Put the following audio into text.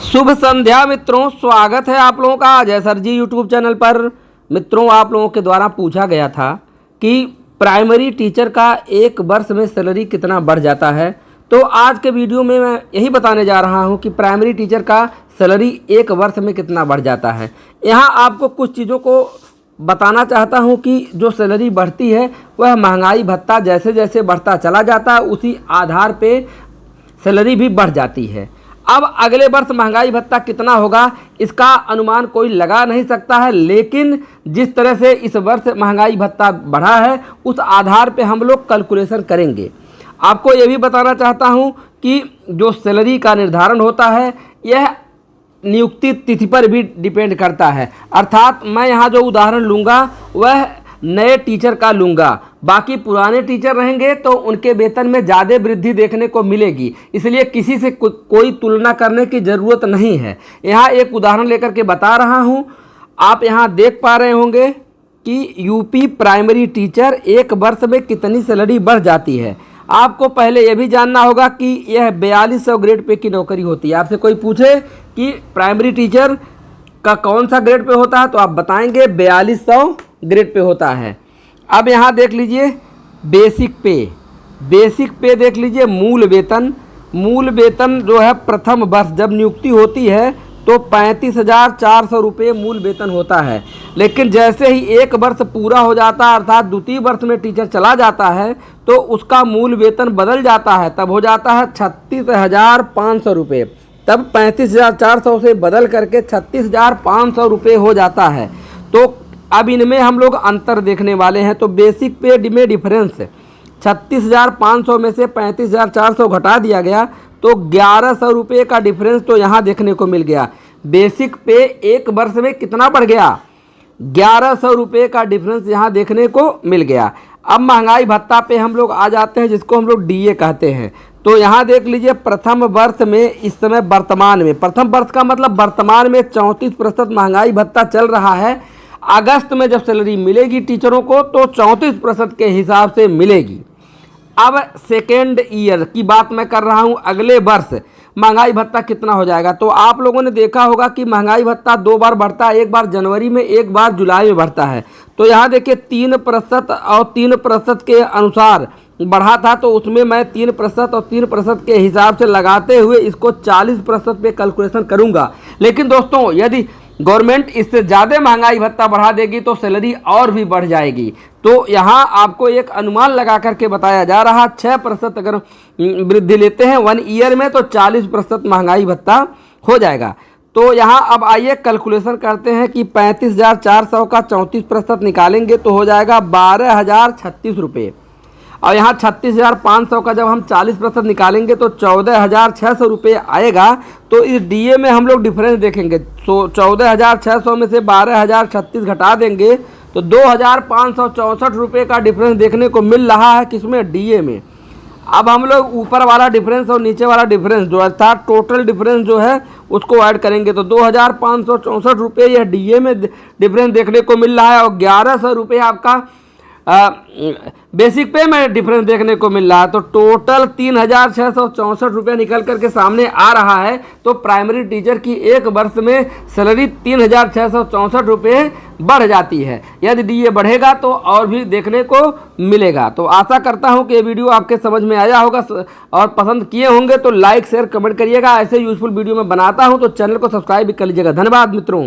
शुभ संध्या मित्रों, स्वागत है आप लोगों का अजय सर जी यूट्यूब चैनल पर। मित्रों, आप लोगों के द्वारा पूछा गया था कि प्राइमरी टीचर का एक वर्ष में सैलरी कितना बढ़ जाता है। तो आज के वीडियो में मैं यही बताने जा रहा हूं कि प्राइमरी टीचर का सैलरी एक वर्ष में कितना बढ़ जाता है। यहाँ आपको कुछ चीज़ों को बताना चाहता हूं कि जो सैलरी बढ़ती है वह महंगाई भत्ता जैसे जैसे बढ़ता चला जाता है उसी आधार पे सैलरी भी बढ़ जाती है। अब अगले वर्ष महंगाई भत्ता कितना होगा इसका अनुमान कोई लगा नहीं सकता है, लेकिन जिस तरह से इस वर्ष महंगाई भत्ता बढ़ा है उस आधार पे हम लोग कैलकुलेशन करेंगे। आपको ये भी बताना चाहता हूँ कि जो सैलरी का निर्धारण होता है यह नियुक्ति तिथि पर भी डिपेंड करता है। अर्थात मैं यहाँ जो उदाहरण लूँगा वह नए टीचर का लूँगा, बाकी पुराने टीचर रहेंगे तो उनके वेतन में ज़्यादा वृद्धि देखने को मिलेगी, इसलिए किसी से कोई तुलना करने की ज़रूरत नहीं है। यहाँ एक उदाहरण लेकर के बता रहा हूँ। आप यहाँ देख पा रहे होंगे कि यूपी प्राइमरी टीचर एक वर्ष में कितनी सैलरी बढ़ जाती है। आपको पहले यह भी जानना होगा कि यह 4200 ग्रेड पे की नौकरी होती है। आपसे कोई पूछे कि प्राइमरी टीचर का कौन सा ग्रेड पे होता है तो आप बताएंगे 4200 ग्रेड पे होता है। अब यहाँ देख लीजिए बेसिक पे देख लीजिए। मूल वेतन जो है प्रथम वर्ष जब नियुक्ति होती है तो 35,400 रुपये मूल वेतन होता है, लेकिन जैसे ही एक वर्ष पूरा हो जाता है अर्थात द्वितीय वर्ष में टीचर चला जाता है तो उसका मूल वेतन बदल जाता है, तब हो जाता है 36,500 रुपये। तब 35,400 से बदल करके 36,500 रुपये हो जाता है। तो अब इनमें हम लोग अंतर देखने वाले हैं। तो बेसिक पे में डिफरेंस 36,500 में से 35,400 घटा दिया गया तो 1,100 रुपये का डिफरेंस तो यहाँ देखने को मिल गया। बेसिक पे एक वर्ष में कितना बढ़ गया, 1,100 रुपये का डिफरेंस यहाँ देखने को मिल गया। अब महंगाई भत्ता पे हम लोग आ जाते हैं जिसको हम लोग डीए कहते हैं। तो यहाँ देख लीजिए प्रथम वर्ष में इस समय वर्तमान में, प्रथम वर्ष का मतलब वर्तमान में 34% महंगाई भत्ता चल रहा है। अगस्त में जब सैलरी मिलेगी टीचरों को तो 34% के हिसाब से मिलेगी। अब सेकेंड ईयर की बात मैं कर रहा हूं, अगले वर्ष महंगाई भत्ता कितना हो जाएगा। तो आप लोगों ने देखा होगा कि महंगाई भत्ता 2 बार बढ़ता है, एक बार जनवरी में एक बार जुलाई में बढ़ता है। तो यहाँ देखिए 3% और 3% के अनुसार बढ़ा था, तो उसमें मैं 3% और 3% के हिसाब से लगाते हुए इसको 40% पे कैलकुलेशन करूँगा। लेकिन दोस्तों यदि गवर्नमेंट इससे ज़्यादा महंगाई भत्ता बढ़ा देगी तो सैलरी और भी बढ़ जाएगी। तो यहाँ आपको एक अनुमान लगा करके बताया जा रहा 6% अगर वृद्धि लेते हैं 1 ईयर में तो 40% महंगाई भत्ता हो जाएगा। तो यहाँ अब आइए कैलकुलेशन करते हैं कि 35,400 का 34% निकालेंगे तो हो जाएगा 12,036 रुपये। और यहाँ 36,500 का जब हम 40% निकालेंगे तो 14,600 रुपये आएगा। तो इस डीए में हम लोग डिफरेंस देखेंगे। तो 14,600 में से 12,036 घटा देंगे तो 2,564 रुपये का डिफरेंस देखने को मिल रहा है किसमें, डीए में। अब हम लोग ऊपर वाला डिफरेंस और नीचे वाला डिफरेंस जो अर्थात टोटल डिफरेंस जो है उसको ऐड करेंगे तो 2,564 रुपये यह डीए में डिफरेंस देखने को मिल रहा है और 1,100 रुपये आपका बेसिक पे में डिफरेंस देखने को मिल रहा है। तो टोटल 3,664 रुपये निकल करके सामने आ रहा है। तो प्राइमरी टीचर की एक वर्ष में सैलरी 3,664 रुपये बढ़ जाती है। यदि डीए बढ़ेगा तो और भी देखने को मिलेगा। तो आशा करता हूं कि ये वीडियो आपके समझ में आया होगा और पसंद किए होंगे तो लाइक शेयर कमेंट करिएगा। ऐसे यूजफुल वीडियो मैं बनाता हूं तो चैनल को सब्सक्राइब भी कर लीजिएगा। धन्यवाद मित्रों।